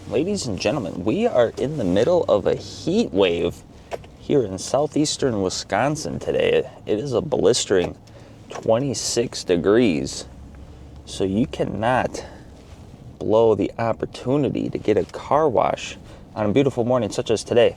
Ladies and gentlemen, we are in the middle of a heat wave here in southeastern Wisconsin today. It is a blistering 26 degrees, so you cannot blow the opportunity to get a car wash on a beautiful morning such as today.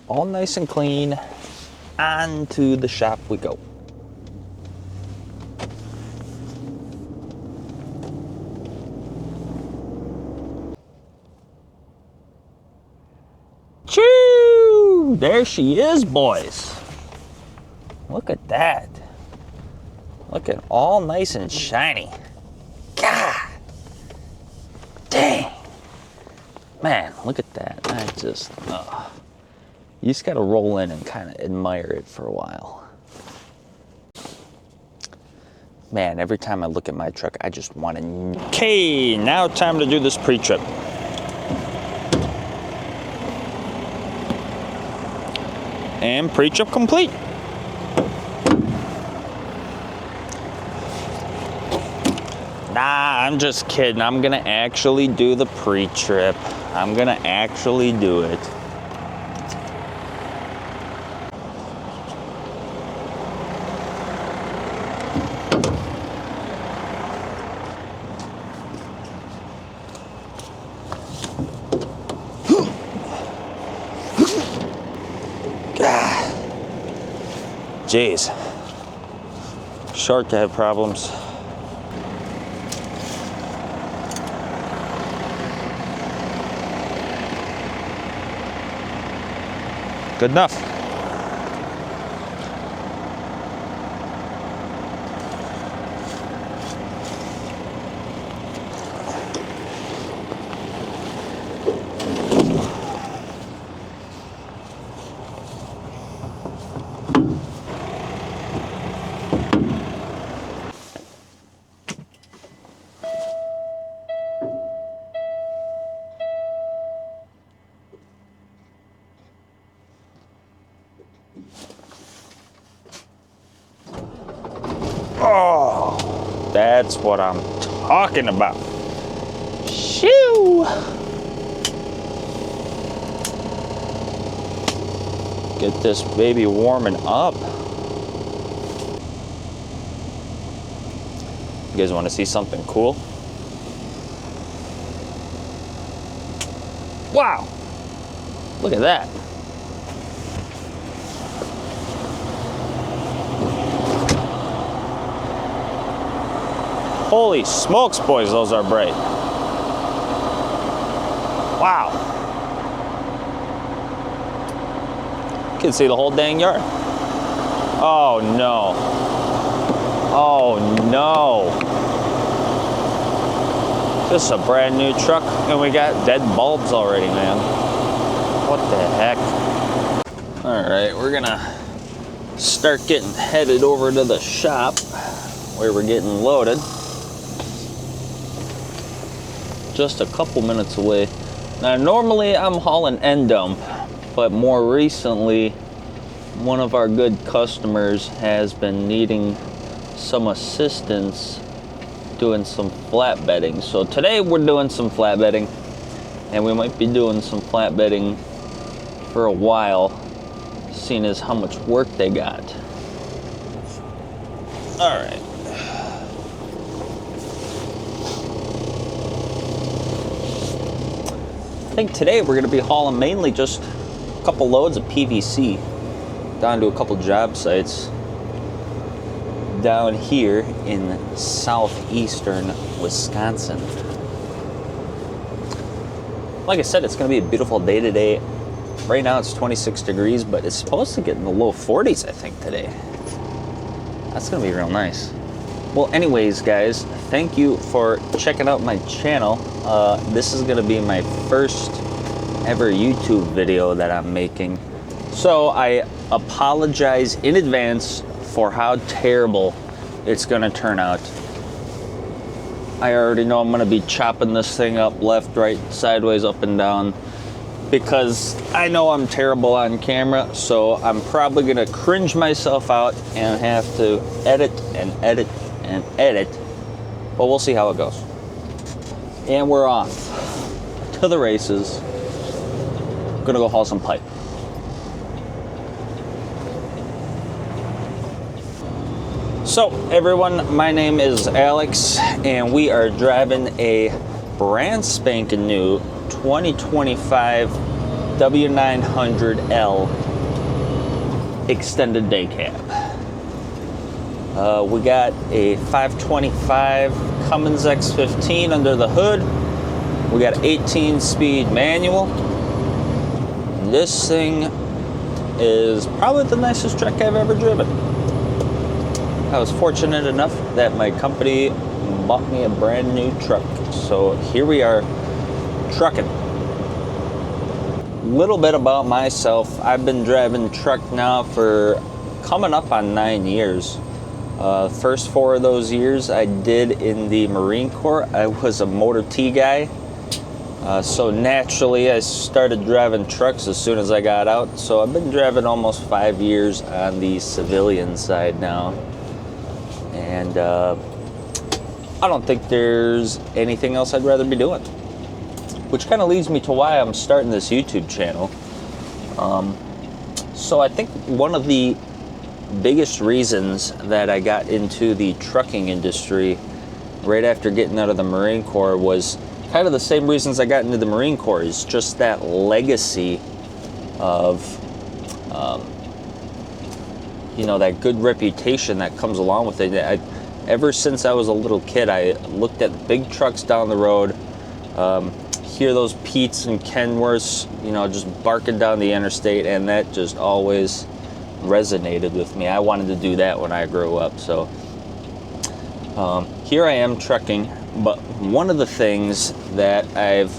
All nice and clean, on to the shop we go. Choo! There she is, boys. Look at that. Looking all nice and shiny. God dang. Man, look at that. You just gotta roll in and kind of admire it for a while. Man, every time I look at my truck, I just want to... Okay, now time to do this pre-trip. And pre-trip complete. Nah, I'm just kidding. I'm gonna actually do the pre-trip. I'm gonna actually do it. Jeez, shark have problems. Good enough. Oh, that's what I'm talking about. Shoo! Get this baby warming up. You guys want to see something cool? Wow! Look at that. Holy smokes, boys, those are bright. Wow. You can see the whole dang yard. Oh no. Oh no. This is a brand new truck and we got dead bulbs already, man. What the heck? All right, we're gonna start getting headed over to the shop where we're getting loaded. Just a couple minutes away. Now normally I'm hauling end dump, but more recently one of our good customers has been needing some assistance doing some flatbedding. So today we're doing some flatbedding, and we might be doing some flatbedding for a while, seeing as how much work they got. All right. I think today we're going to be hauling mainly just a couple loads of PVC down to a couple job sites down here in southeastern Wisconsin. like I said, it's going to be a beautiful day today. Right now it's 26 degrees, but it's supposed to get in the low 40s, I think, today. That's going to be real nice. Well, anyways, guys, thank you for checking out my channel. This is going to be my first ever YouTube video that I'm making. So I apologize in advance for how terrible it's going to turn out. I already know I'm going to be chopping this thing up left, right, sideways, up and down, because I know I'm terrible on camera, so I'm probably going to cringe myself out and have to edit and edit and edit, but we'll see how it goes. And we're off to the races. I'm gonna go haul some pipe. So everyone, my name is Alex, and we are driving a brand spanking new 2025 W900L extended day cab. We got a 525 Cummins X15 under the hood. We got an 18-speed manual. And this thing is probably the nicest truck I've ever driven. I was fortunate enough that my company bought me a brand new truck. So here we are, trucking. Little bit about myself. I've been driving truck now for coming up on 9 years. First 4 of those years I did in the Marine Corps. I was a Motor T guy. So naturally I started driving trucks as soon as I got out. So I've been driving almost 5 years on the civilian side now. And I don't think there's anything else I'd rather be doing. Which kind of leads me to why I'm starting this YouTube channel. So I think one of the biggest reasons that I got into the trucking industry right after getting out of the Marine Corps was kind of the same reasons I got into the Marine Corps, is just that legacy of you know, that good reputation that comes along with it. Ever since I was a little kid, I looked at big trucks down the road, hear those Petes and Kenworths, you know, just barking down the interstate, and that just always resonated with me. I wanted to do that when I grew up. So here I am trucking, but one of the things that I've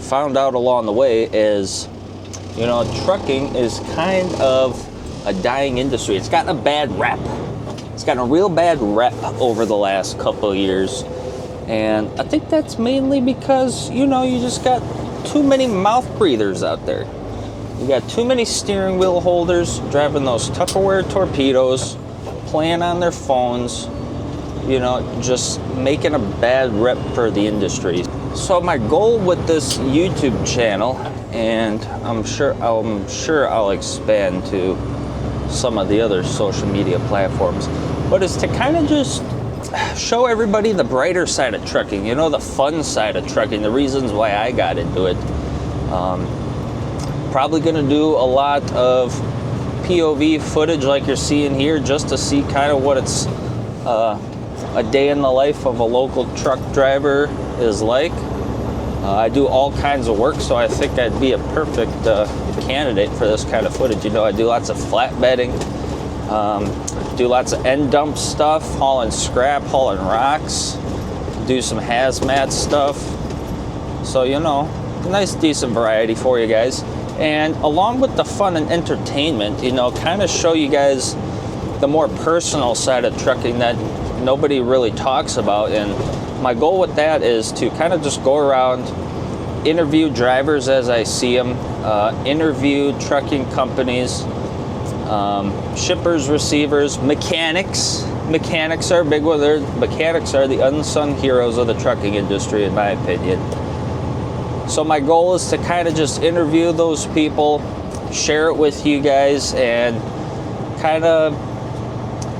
found out along the way is, you know, trucking is kind of a dying industry. It's gotten a bad rep. It's gotten a real bad rep over the last couple of years, and I think that's mainly because, you know, you just got too many mouth breathers out there. You got too many steering wheel holders driving those Tupperware torpedoes, playing on their phones, you know, just making a bad rep for the industry. So my goal with this YouTube channel, and I'm sure I'll expand to some of the other social media platforms, but is to kind of just show everybody the brighter side of trucking, you know, the fun side of trucking, the reasons why I got into it. Probably going to do a lot of POV footage like you're seeing here, just to see kind of what it's a day in the life of a local truck driver is like. I do all kinds of work, so I think I'd be a perfect candidate for this kind of footage. You know, I do lots of flatbedding, do lots of end dump stuff, hauling scrap, hauling rocks, do some hazmat stuff. So, you know, nice decent variety for you guys. And along with the fun and entertainment, you know, kind of show you guys the more personal side of trucking that nobody really talks about. And my goal with that is to kind of just go around, interview drivers as I see them, interview trucking companies, shippers, receivers, mechanics. Mechanics are a big one. Mechanics are the unsung heroes of the trucking industry, in my opinion. So my goal is to kind of just interview those people, share it with you guys, and kind of,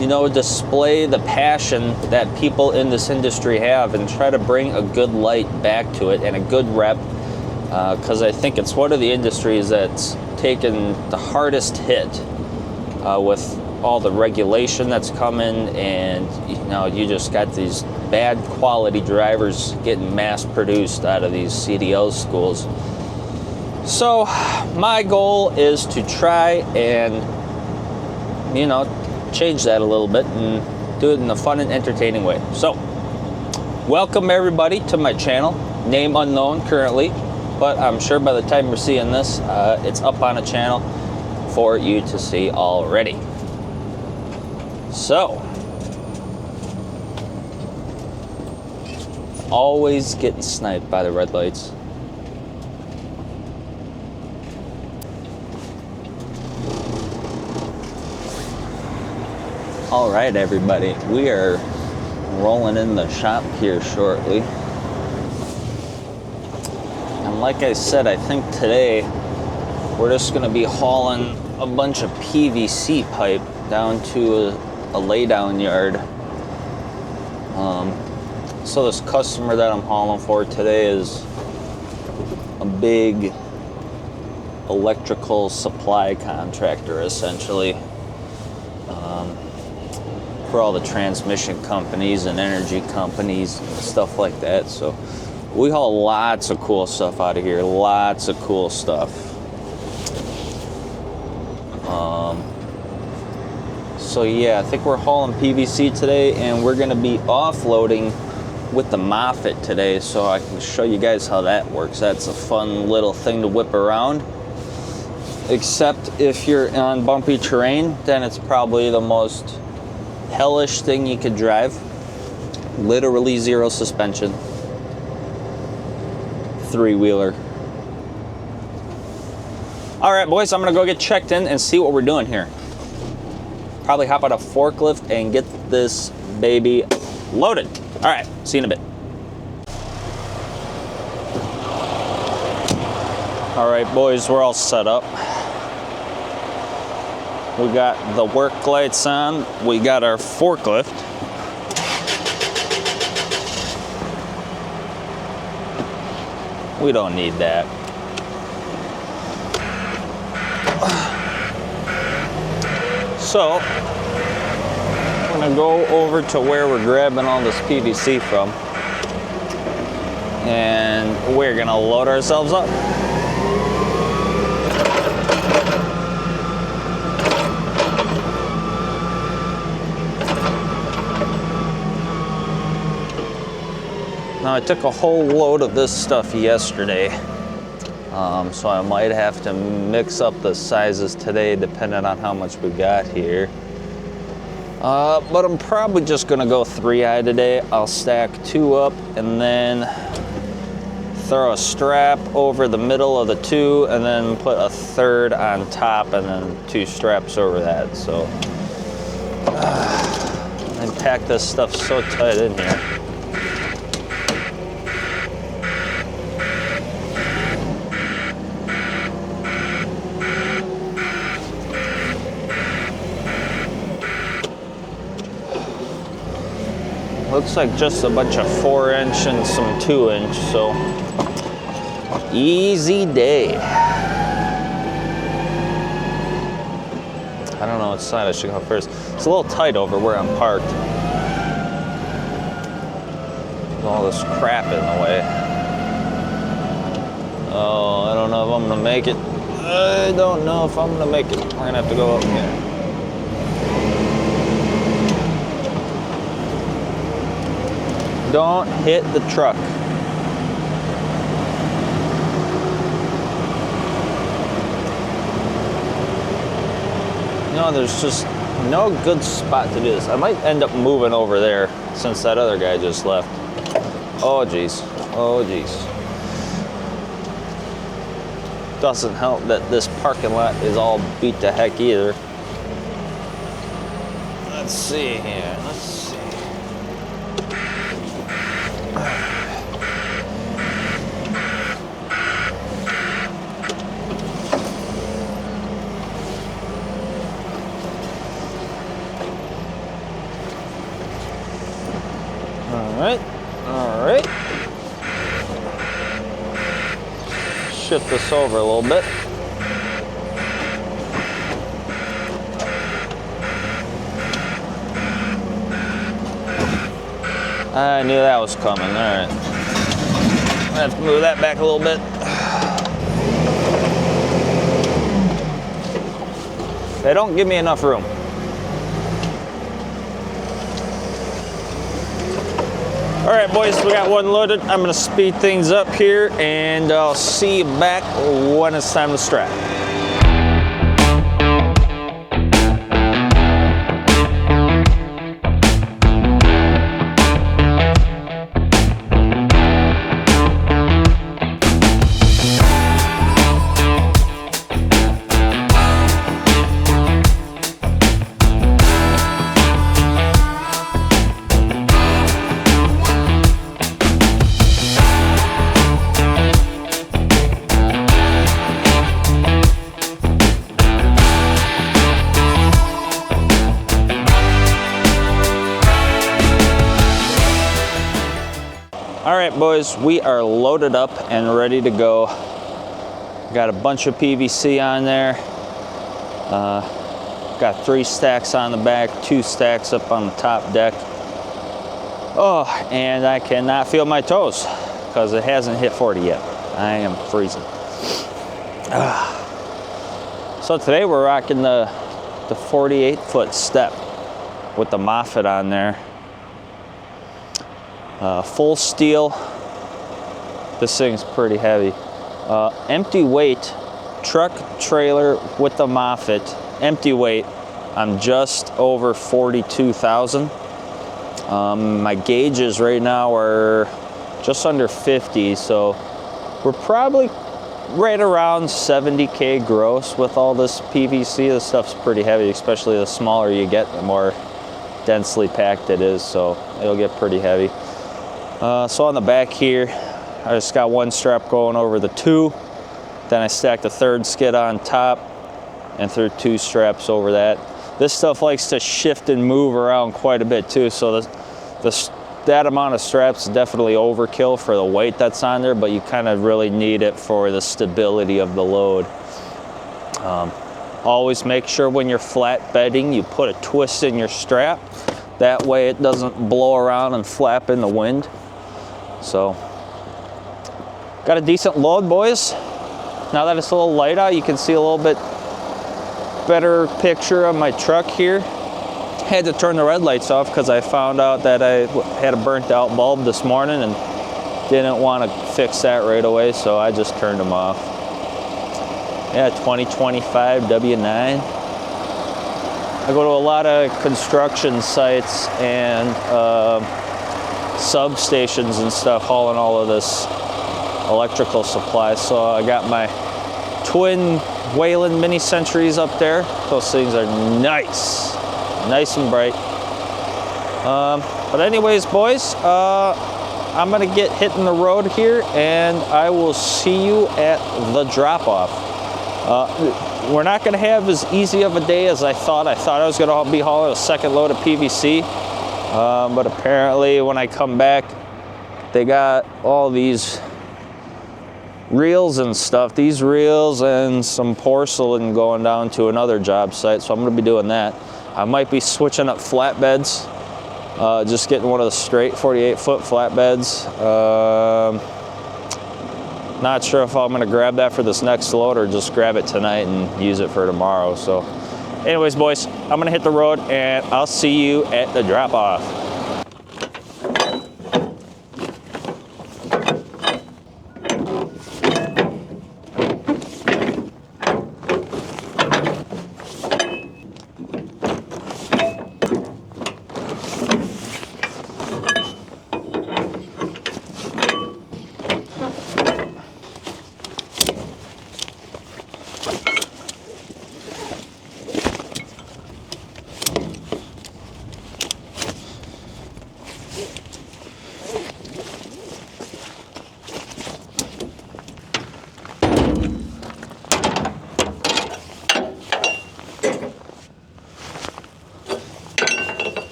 you know, display the passion that people in this industry have, and try to bring a good light back to it and a good rep, because I think it's one of the industries that's taken the hardest hit with all the regulation that's coming, and, you know, you just got these bad quality drivers getting mass produced out of these CDL schools. So my goal is to try and, you know, change that a little bit and do it in a fun and entertaining way. So welcome everybody to my channel. Name unknown currently, but I'm sure by the time you're seeing this, it's up on a channel for you to see already. So, always getting sniped by the red lights. All right, everybody, we are rolling in the shop here shortly. And like I said, I think today we're just gonna be hauling a bunch of PVC pipe down to a laydown yard. So this customer that I'm hauling for today is a big electrical supply contractor, essentially, for all the transmission companies and energy companies and stuff like that. So we haul lots of cool stuff out of here, lots of cool stuff. So yeah, I think we're hauling PVC today, and we're gonna be offloading with the Moffett today, so I can show you guys how that works. That's a fun little thing to whip around. Except if you're on bumpy terrain, then it's probably the most hellish thing you could drive. Literally zero suspension. Three-wheeler. All right, boys, I'm gonna go get checked in and see what we're doing here. Probably hop on a forklift and get this baby loaded. All right, see you in a bit. All right, boys, we're all set up. We got the work lights on. We got our forklift. We don't need that. So, I'm gonna go over to where we're grabbing all this PVC from, and we're gonna load ourselves up. Now I took a whole load of this stuff yesterday, so I might have to mix up the sizes today depending on how much we got here. But I'm probably just gonna go 3-eye today. I'll stack 2 up and then throw a strap over the middle of the 2 and then put a 3rd on top and then 2 straps over that. So I pack this stuff so tight in here. Looks like just a bunch of 4-inch and some 2-inch, so easy day. I don't know which side I should go first. It's a little tight over where I'm parked. There's all this crap in the way. Oh, I don't know if I'm gonna make it. I don't know if I'm gonna make it. We're gonna have to go up here. Don't hit the truck. You know, there's just no good spot to do this. I might end up moving over there since that other guy just left. Oh, geez. Oh, geez. Doesn't help that this parking lot is all beat to heck either. Let's see here. Let's see. All right. Shift this over a little bit. I knew that was coming. All right. I have to move that back a little bit. They don't give me enough room. All right, boys, we got one loaded. I'm gonna speed things up here, and I'll see you back when it's time to strap. All right, boys, we are loaded up and ready to go. Got a bunch of PVC on there. Got 3 stacks on the back, 2 stacks up on the top deck. Oh, and I cannot feel my toes because it hasn't hit 40 yet. I am freezing. So today we're rocking the 48-foot step with the Moffett on there. Full steel. This thing's pretty heavy. Empty weight truck trailer with the Moffett. Empty weight. I'm just over 42,000. My gauges right now are just under 50, so we're probably right around 70K gross with all this PVC. This stuff's pretty heavy, especially the smaller you get, the more densely packed it is, so it'll get pretty heavy. So on the back here, I just got 1 strap going over the 2. Then I stacked a 3rd skid on top and threw 2 straps over that. This stuff likes to shift and move around quite a bit too, so that amount of straps is definitely overkill for the weight that's on there, but you kind of really need it for the stability of the load. Always make sure when you're flat bedding, you put a twist in your strap. That way it doesn't blow around and flap in the wind. So, got a decent load, boys. Now that it's a little light out, you can see a little bit better picture of my truck here. Had to turn the red lights off because I found out that I had a burnt out bulb this morning and didn't want to fix that right away, so I just turned them off. Yeah, 2025 W9. I go to a lot of construction sites and substations and stuff hauling all of this electrical supply. So I got my twin Wayland Mini Centuries up there. Those things are nice and bright. But anyways, boys, I'm gonna get hitting the road here and I will see you at the drop-off. We're not gonna have as easy of a day as I thought. I thought I was gonna be hauling a 2nd load of PVC, but apparently when I come back, they got all these reels and stuff. These reels and some porcelain going down to another job site, so I'm gonna be doing that. I might be switching up flatbeds, just getting one of the straight 48-foot flatbeds. Not sure if I'm gonna grab that for this next load or just grab it tonight and use it for tomorrow. So anyways, boys, I'm gonna hit the road and I'll see you at the drop-off.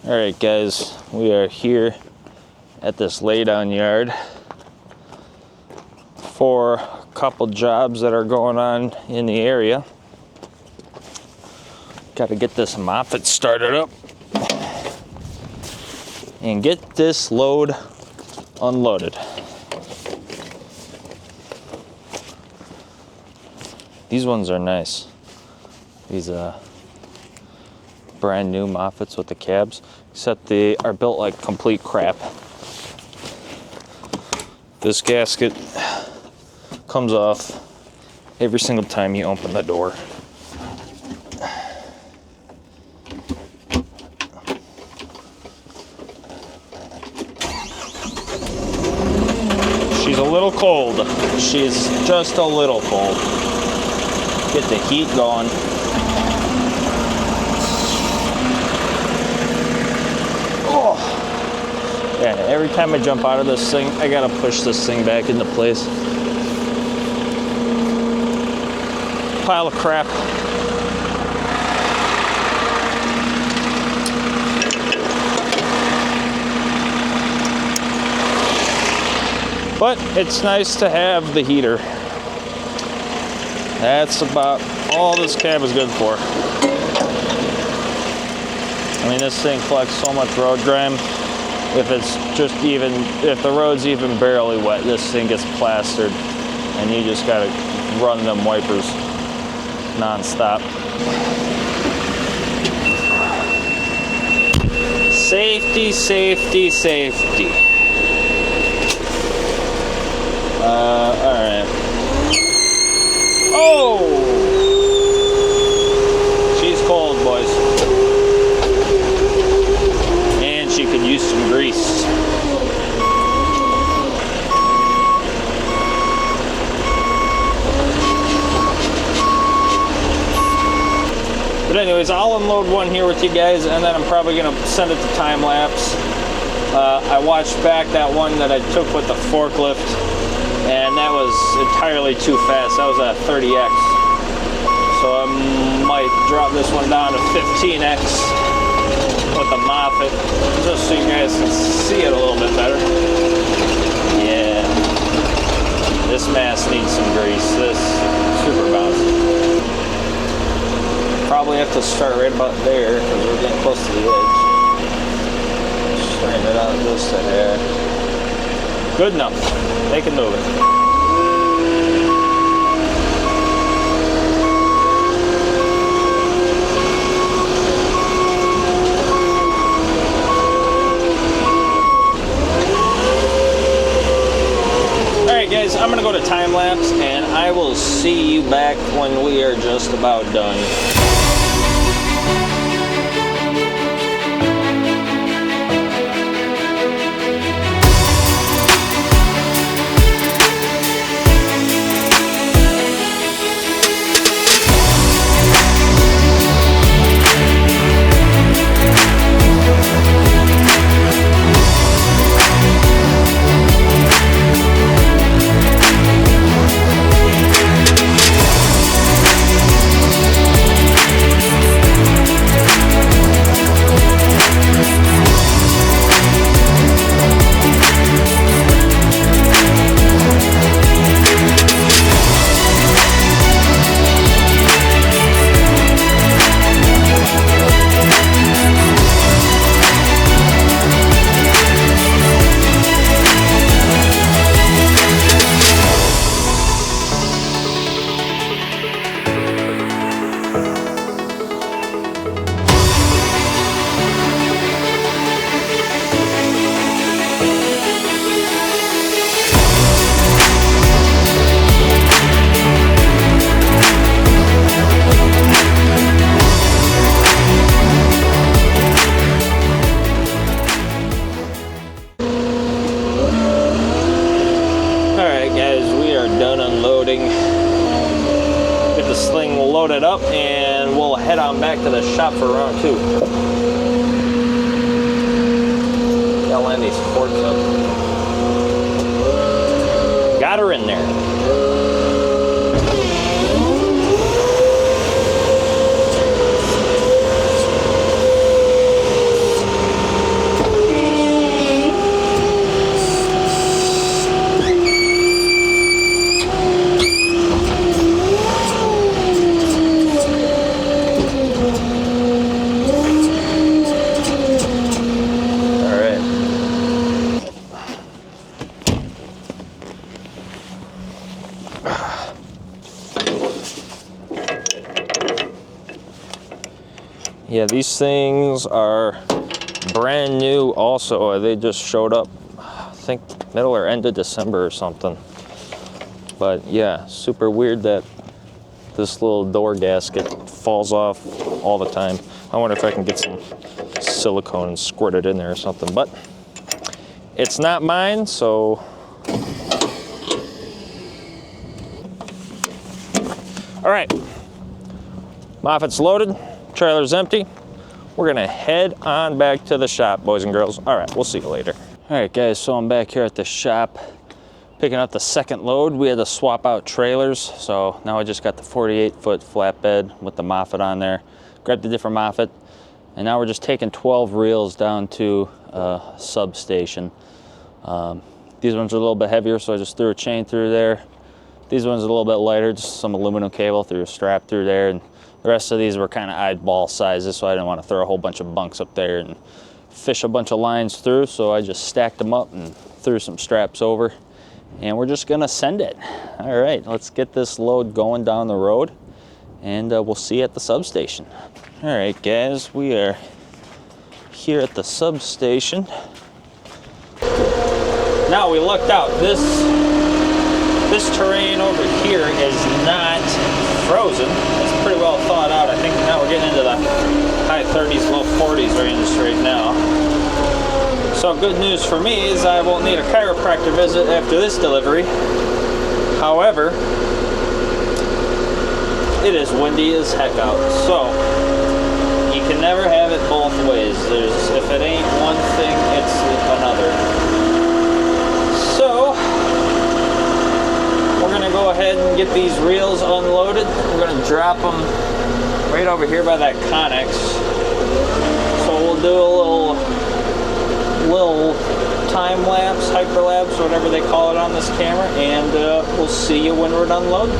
All right, guys, we are here at this laydown yard for a couple jobs that are going on in the area. Got to get this Moffett started up and get this load unloaded. These ones are nice. These brand new Moffetts with the cabs, except they are built like complete crap. This gasket comes off every single time you open the door. She's a little cold. She's just a little cold. Get the heat going. Oh. Yeah, every time I jump out of this thing, I gotta push this thing back into place. Pile of crap. But it's nice to have the heater. That's about all this cab is good for. I mean, this thing collects so much road grime. If the road's even barely wet, this thing gets plastered, and you just gotta run them wipers non-stop. Safety, safety, safety. All right. Oh! She's cold, boys. And she could use some grease. But anyways, I'll unload one here with you guys, and then I'm probably going to send it to time lapse. I watched back that one that I took with the forklift, and that was entirely too fast. That was a 30X. So I might drop this one down to 15X with the Moffett, just so you guys can see it a little bit better. Yeah. This mast needs some grease. This super bouncy. Probably have to start right about there because we're getting close to the edge. Straighten it out just to there. Good enough. They can move it. Alright guys, I'm going to go to time lapse and I will see you back when we are just about done. Get this thing loaded up and we'll head on back to the shop for round 2. Gotta line these forks up. Got her in there. Yeah, these things are brand new also. They just showed up, I think middle or end of December or something. But yeah, super weird that this little door gasket falls off all the time. I wonder if I can get some silicone and squirt it in there or something, but it's not mine, so. All right, Moffat's loaded, trailer's empty. We're gonna head on back to the shop, boys and girls. All right, we'll see you later. All right, guys, so I'm back here at the shop, picking up the second load. We had to swap out trailers, so now I just got the 48-foot flatbed with the Moffat on there. Grabbed a different Moffat, and now we're just taking 12 reels down to a substation. These ones are a little bit heavier, so I just threw a chain through there. These ones are a little bit lighter, just some aluminum cable, threw a strap through there, and the rest of these were kind of eyeball sizes, so I didn't want to throw a whole bunch of bunks up there and fish a bunch of lines through, so I just stacked them up and threw some straps over, and we're just gonna send it. All right, let's get this load going down the road, and we'll see you at the substation. All right, guys, we are here at the substation. Now we looked out. This terrain over here is not frozen. It's pretty well thawed out. I think now we're getting into the high 30s, low 40s range right now. So good news for me is I won't need a chiropractor visit after this delivery. However, it is windy as heck out. So you can never have it both ways. If it ain't one thing, it's another. So we're gonna go ahead and get these reels unloaded. We're gonna drop them right over here by that Connex. So we'll do a little time lapse, hyperlapse, whatever they call it on this camera, and we'll see you when we're done loading.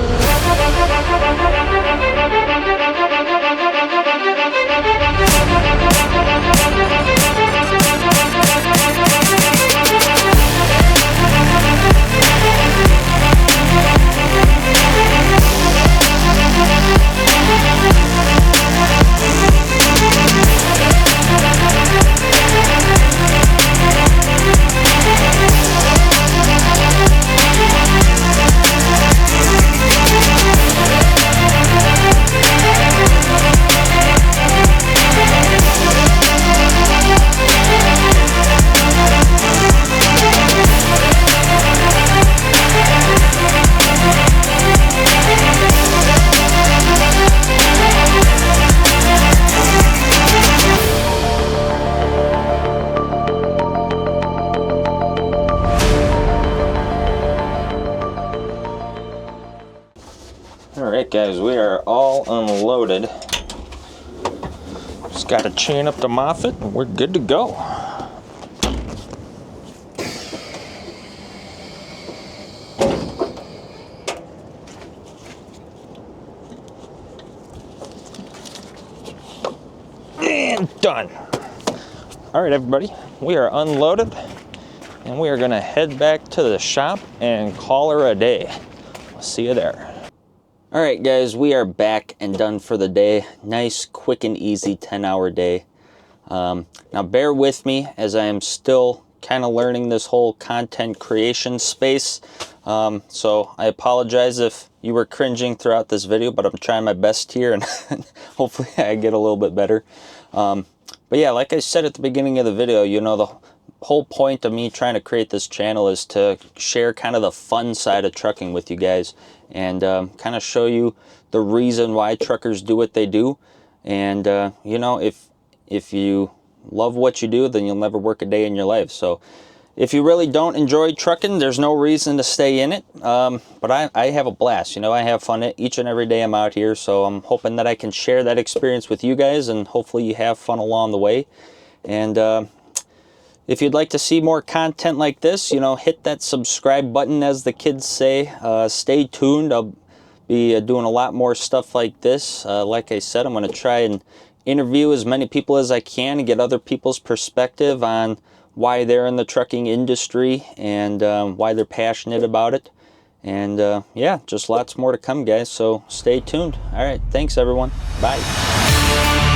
Alright guys, we are all unloaded. Just got to chain up the Moffat and we're good to go. And done. Alright everybody, we are unloaded and we are going to head back to the shop and call her a day. I'll see you there. All right, guys, we are back and done for the day. Nice, quick, and easy 10-hour day. Now, bear with me as I am still kind of learning this whole content creation space. So I apologize if you were cringing throughout this video, but I'm trying my best here, and hopefully I get a little bit better. But yeah, like I said at the beginning of the video, you know, the whole point of me trying to create this channel is to share kind of the fun side of trucking with you guys, and kind of show you the reason why truckers do what they do. And you know, if you love what you do, then you'll never work a day in your life. So if you really don't enjoy trucking, there's no reason to stay in it. But I have a blast. You know, I have fun each and every day I'm out here, so I'm hoping that I can share that experience with you guys, and hopefully you have fun along the way. And if you'd like to see more content like this, you know, hit that subscribe button, as the kids say. Stay tuned. I'll be doing a lot more stuff like this. Like I said, I'm going to try and interview as many people as I can and get other people's perspective on why they're in the trucking industry and why they're passionate about it. And yeah, just lots more to come, guys. So stay tuned. All right. Thanks, everyone. Bye.